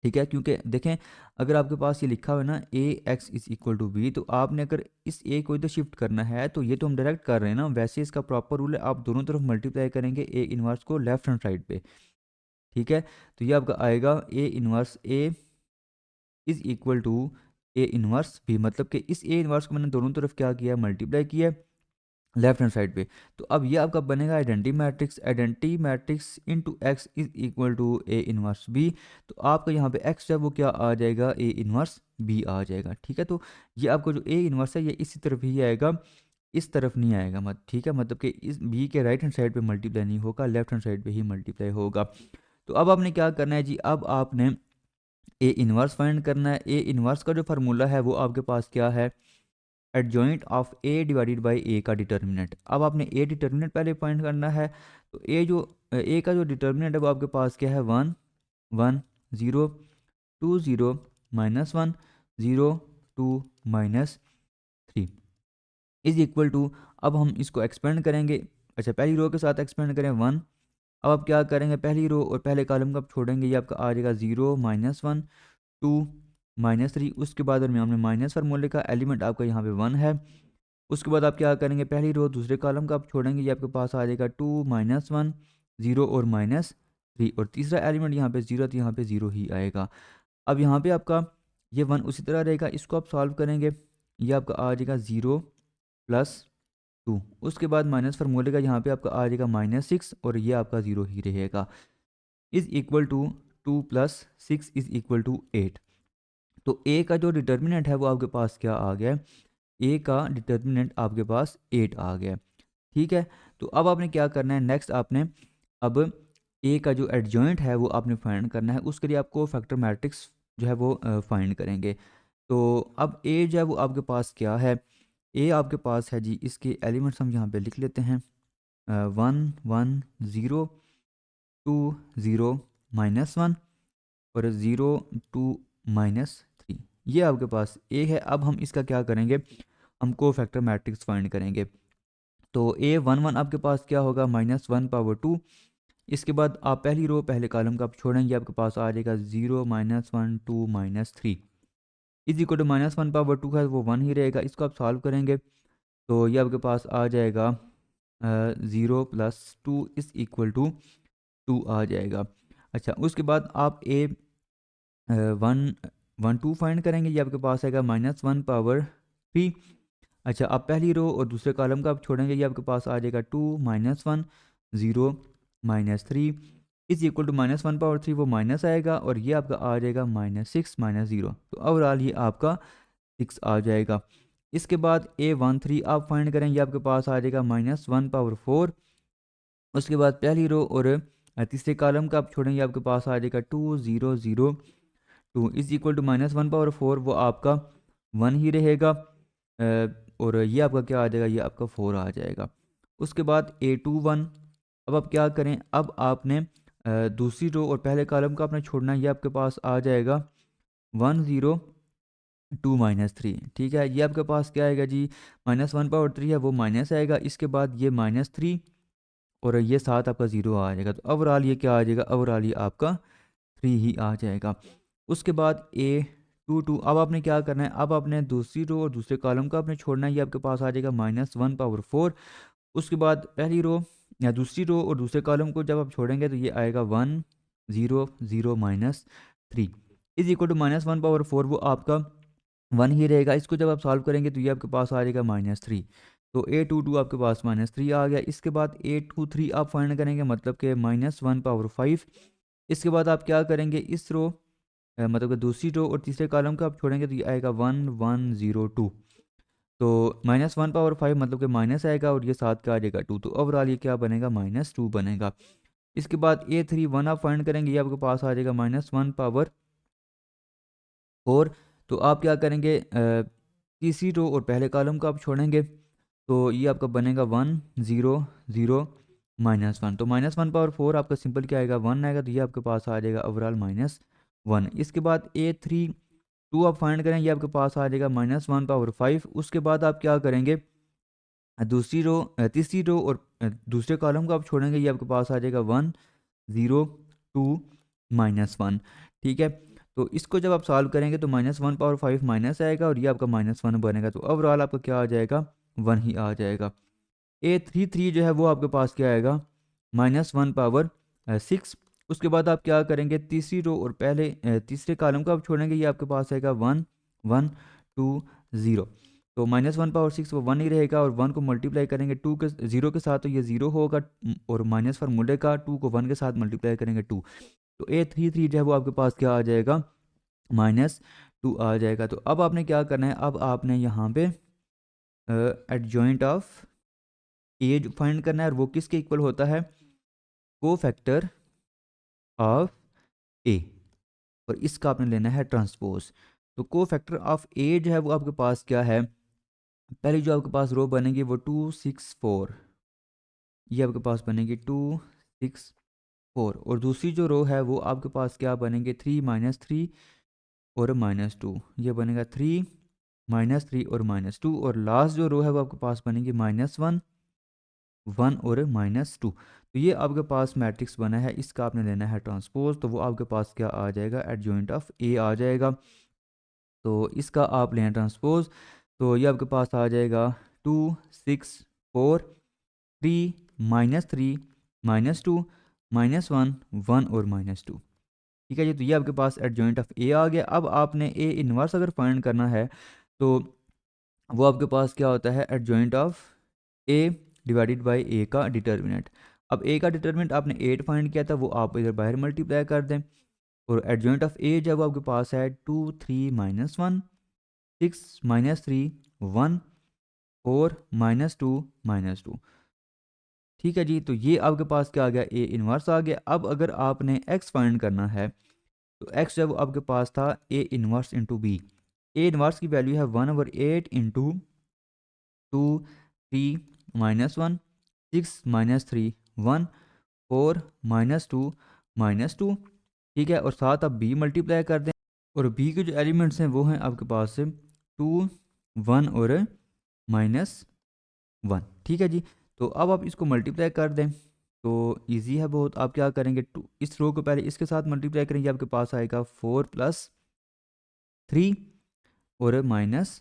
ठीक है। क्योंकि देखें, अगर आपके पास ये लिखा हुआ है ना A x is equal to B, तो आपने अगर इस ए को इधर शिफ्ट करना है तो ये तो हम डायरेक्ट कर रहे हैं ना, वैसे इसका प्रॉपर रूल है आप दोनों तरफ मल्टीप्लाई करेंगे ए इनवर्स को लेफ्ट हैंड साइड पे, ठीक है। तो ये आपका आएगा A inverse A is equal to A inverse B, मतलब कि इस ए इनवर्स को मैंने दोनों तरफ क्या किया, मल्टीप्लाई किया लेफ्ट हैंड साइड पे। तो अब ये आपका बनेगा identity matrix into X is equal to A inverse B. तो आपका यहाँ पे एक्स है वो क्या आ जाएगा, ए इनवर्स बी आ जाएगा, ठीक है। तो ये आपको जो ए इनवर्स है ये इसी तरफ ही आएगा, इस तरफ नहीं आएगा, मत ठीक है, मतलब कि इस बी के राइट हैंड साइड पे मल्टीप्लाई नहीं होगा, लेफ्ट हैंड साइड पे ही मल्टीप्लाई होगा। तो अब आपने क्या करना है जी, अब आपने ए इनवर्स फाइंड करना है। ए इनवर्स का जो फार्मूला है वो आपके पास क्या है, adjoint of A divided by A का डिटर्मिनेंट। अब आपने ए डिटर्मिनेंट पहले फाइंड करना है। तो ए का जो डिटर्मिनेंट है वो आपके पास क्या है, 1, 1, 0, 2, 0, -1, 0, 2, -3 इज इक्वल टू। अब हम इसको एक्सपेंड करेंगे। अच्छा, पहली रो के साथ एक्सपेंड करें 1। अब आप क्या करेंगे, पहली रो और पहले कॉलम को आप छोड़ेंगे, ये आपका आ जाएगा 0, -1, 2, -3। उसके बाद और में हमने माइनस फार्मूले का एलिमेंट आपका यहाँ पे 1 है। उसके बाद आप क्या करेंगे, पहली रो दूसरे कॉलम का आप छोड़ेंगे, ये आपके पास आ जाएगा 2, -1, 0 और -3, और तीसरा एलिमेंट यहाँ पे 0, तो यहाँ पे 0 ही आएगा। अब यहाँ पे आपका ये 1 उसी तरह रहेगा, इसको आप सॉल्व करेंगे, ये आपका आ जाएगा 0 प्लस 2। उसके बाद माइनस फार्मूले का यहाँ पे आपका आ जाएगा -6 और ये आपका 0 ही रहेगा, is equal to 2 plus 6 is equal to 8। तो ए का जो डिटर्मिनेंट है वो आपके पास क्या आ गया है, ए का डिटर्मिनेंट आपके पास 8 आ गया है। ठीक है, तो अब आपने क्या करना है, नेक्स्ट आपने अब ए का जो एडजॉइंट है वो आपने फाइंड करना है। उसके लिए आपको फैक्टर मैट्रिक्स जो है वो फाइंड करेंगे। तो अब ए जो है वो आपके पास क्या है, ए आपके पास है जी, इसके एलिमेंट्स हम यहाँ पे लिख लेते हैं, 1 1 0 2 0 -1 और 0 2 -3। ये आपके पास ए है। अब हम इसका क्या करेंगे, हम को फैक्टर मैट्रिक्स फाइंड करेंगे। तो ए 1 1 आपके पास क्या होगा, -1/2। इसके बाद आप पहली रो पहले कॉलम का आप छोड़ेंगे, आपके पास आ जाएगा 0 -1 2 -3 इज इक्वल टू -1/2 है वो 1 ही रहेगा। इसको आप सॉल्व करेंगे तो ये आपके पास आ जाएगा 0 + 2 इज इक्वल टू 2 आ जाएगा। अच्छा, उसके बाद आप ए 1 2 फाइंड करेंगे, ये आपके पास आएगा -1/3। अच्छा, आप पहली रो और दूसरे कॉलम का आप छोड़ेंगे, ये आपके पास आ जाएगा 2 -1 0 -3 इज इक्वल टू -1/3 वो माइनस आएगा और ये आपका आ जाएगा -6 -0। तो ओवरऑल ये आपका 6 आ जाएगा। इसके बाद A13 आप फाइंड करें, ये आपके पास आ जाएगा -1/4। उसके बाद पहली रो और तीसरे कॉलम का आप छोड़ेंगे, आपके पास आ जाएगा 2 0 0 2 इज इक्वल टू -1/4 वो आपका 1 ही रहेगा। और ये आपका क्या आ जाएगा, ये आपका 4 आ जाएगा। उसके बाद A21 अब आप क्या करें, अब आपने दूसरी रो और पहले कॉलम का आपने छोड़ना है, ये आपके पास आ जाएगा 1 0 2 -3। ठीक है, ये आपके पास क्या आएगा जी, -1/3 है वो माइनस आएगा, इसके बाद ये -3 और ये साथ आपका 0 आ जाएगा। तो ओवरऑल ये क्या आ जाएगा, ओवरऑल ये आपका 3 ही आ जाएगा। उसके बाद A22 अब आपने क्या करना है, अब आपने दूसरी रो और दूसरे कॉलम का आपने छोड़ना है, ये आपके पास आ जाएगा -1/4। उसके बाद पहली रो या दूसरी रो और दूसरे कॉलम को जब आप छोड़ेंगे तो ये आएगा 1 0 0 -3 इज इक्वल टू -1/4 वो आपका 1 ही रहेगा। इसको जब आप सॉल्व करेंगे तो ये आपके पास आ जाएगा -3। तो A22 आपके पास -3 आ गया। इसके बाद A23 आप फाइंड करेंगे, मतलब कि -1/5। इसके बाद आप क्या करेंगे, इस रो मतलब कि दूसरी रो और तीसरे कॉलम का आप छोड़ेंगे तो ये आएगा 1 1 0 2। तो -1/5 मतलब कि माइनस आएगा और ये साथ का आ जाएगा 2। तो ओवरऑल ये क्या बनेगा, -2 बनेगा। इसके बाद A31 आप फाइंड करेंगे, ये आपके पास आ जाएगा -1/4। तो आप क्या करेंगे, तीसरी रो और पहले कॉलम को आप छोड़ेंगे तो ये आपका बनेगा 1 0 0 -1। तो -1/4 आपका सिंपल क्या आएगा, 1 आएगा, तो ये आपके पास आ जाएगा ओवरऑल -1। इसके बाद A32 आप फाइंड करें, ये आपके पास आ जाएगा -1/5। उसके बाद आप क्या करेंगे, दूसरी रो तीसरी रो और दूसरे कॉलम को आप छोड़ेंगे, ये आपके पास आ जाएगा 1 0 2 -1। ठीक है, तो इसको जब आप सॉल्व करेंगे तो -1/5 माइनस आएगा और ये आपका -1 बनेगा। तो ओवरऑल आपका क्या आ जाएगा, 1 ही आ जाएगा। A33 जो है वो आपके पास क्या आएगा, -1/6। उसके बाद आप क्या करेंगे, तीसरी रो और पहले तीसरे कॉलम को आप छोड़ेंगे, ये आपके पास आएगा 1 1 2 0। तो -1/6 वो 1 ही रहेगा और 1 को मल्टीप्लाई करेंगे 2 के 0 के साथ तो ये 0 होगा, और माइनस फार्मूले का 2 को 1 के साथ मल्टीप्लाई करेंगे 2। तो A33 जो है वो आपके पास क्या आ जाएगा, -2 आ जाएगा। तो अब आपने क्या करना है, अब आपने यहाँ पे एडजॉइंट ऑफ ए फाइंड करना है, और वो किसके इक्वल होता है, को फैक्टर ऑफ ए, और इसका आपने लेना है ट्रांसपोज। तो को फैक्टर ऑफ ए जो है वो आपके पास क्या है, पहली जो आपके पास रो बनेगी वो 2 6 4, ये आपके पास बनेगी 2 6 4, और दूसरी जो रो है वो आपके पास क्या बनेंगे, 3 -3 और -2, ये बनेगा 3 -3 और -2, और लास्ट जो रो है वो आपके पास बनेगी -1 1 और -2। तो ये आपके पास मैट्रिक्स बना है, इसका आपने लेना है ट्रांसपोज। तो वो आपके पास क्या आ जाएगा, एडजॉइंट ऑफ ए आ जाएगा। तो इसका आप लें ट्रांसपोज, तो ये आपके पास आ जाएगा 2 6 4 3 -3 -2 -1 1 और -2। ठीक है जी। तो ये आपके पास एडजॉइंट ऑफ ए आ गया। अब आपने ए इनवर्स अगर फाइंड करना है तो वो आपके पास क्या होता है, adjoint of A divided by A का डिटर्मिनेंट। अब ए का डिटर्मिनेंट आपने 8 फाइंड किया था, वो आप इधर बाहर मल्टीप्लाई कर दें, और एडजॉइंट ऑफ ए जब आपके पास है 2 3 माइनस 1 6 माइनस 3 1 4 माइनस 2 माइनस 2। ठीक है जी। तो ये आपके पास क्या आ गया, ए इनवर्स आ गया। अब अगर आपने एक्स फाइंड करना है तो एक्स जब आपके पास था A inverse into B, A inverse की वैल्यू है 1/8 into 2 3 minus 1 6 minus 3 1 4 minus 2 minus 2। ठीक है, और साथ आप बी मल्टीप्लाई कर दें, और बी के जो एलिमेंट्स हैं वो हैं आपके पास 2 1 और -1। ठीक है जी। तो अब आप इसको मल्टीप्लाई कर दें तो इजी है बहुत। आप क्या करेंगे, टू इस रो को पहले इसके साथ मल्टीप्लाई करेंगे, आपके पास आएगा 4 + 3 और माइनस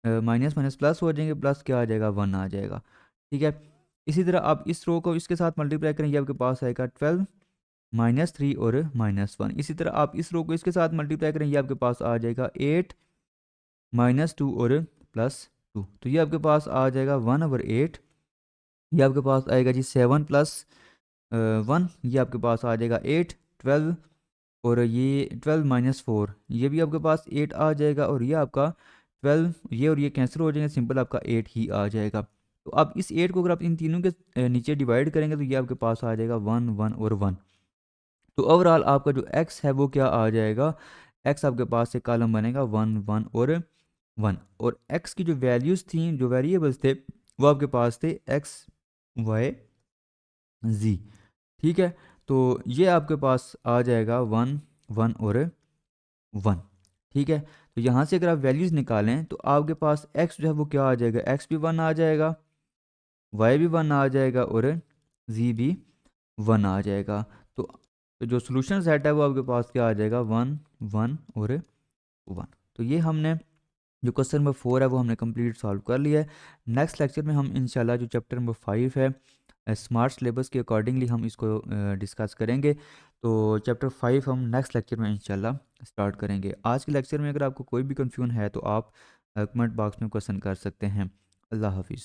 माइनस माइनस प्लस हो जाएंगे, प्लस क्या आ जाएगा, 1 आ जाएगा। ठीक है। इसी तरह आप इस रो को इसके साथ मल्टीप्लाई करेंगे, आपके पास आएगा 12 -3 और -1। इसी तरह आप इस रो को इसके साथ मल्टीप्लाई करेंगे, आपके पास आ जाएगा 8 -2 और +2। तो ये आपके पास आ जाएगा 1/8। ये आपके पास आएगा जी 7 + 1, ये आपके पास आ जाएगा 8 12, और ये 12 -4 ये भी आपके पास 8 आ जाएगा, और ये आपका 12, ये और ये कैंसिल हो जाएंगे, सिंपल आपका 8 ही आ जाएगा। तो अब इस 8 को अगर आप इन तीनों के नीचे डिवाइड करेंगे तो ये आपके पास आ जाएगा 1 1 और 1। तो ओवरऑल आपका जो एक्स है वो क्या आ जाएगा, एक्स आपके पास एक कॉलम बनेगा 1 1 और 1, और एक्स की जो वैल्यूज़ थी, जो वेरिएबल्स थे, वो आपके पास थे एक्स वाई जी। ठीक है। तो ये आपके पास आ जाएगा 1 1 और 1। ठीक है। तो यहाँ से अगर आप वैल्यूज़ निकालें तो आपके पास एक्स जो है वो क्या आ जाएगा, एक्स भी 1 आ जाएगा, वाई भी 1 आ जाएगा, और जी भी 1 आ जाएगा। तो जो सोल्यूशन सेट है वो आपके पास क्या आ जाएगा, 1 1 और 1। तो ये हमने जो क्वेश्चन नंबर 4 है वो हमने कंप्लीट सॉल्व कर लिया है। नेक्स्ट लेक्चर में हम इंशाल्लाह जो चैप्टर नंबर 5 है स्मार्ट सिलेबस के अकॉर्डिंगली हम इसको डिस्कस करेंगे। तो चैप्टर 5 हम नेक्स्ट लेक्चर में इंशाल्लाह स्टार्ट करेंगे। आज के लेक्चर में अगर आपको कोई भी कंफ्यूजन है तो आप कमेंट बॉक्स में क्वेश्चन कर सकते हैं। अल्लाह हाफिज़।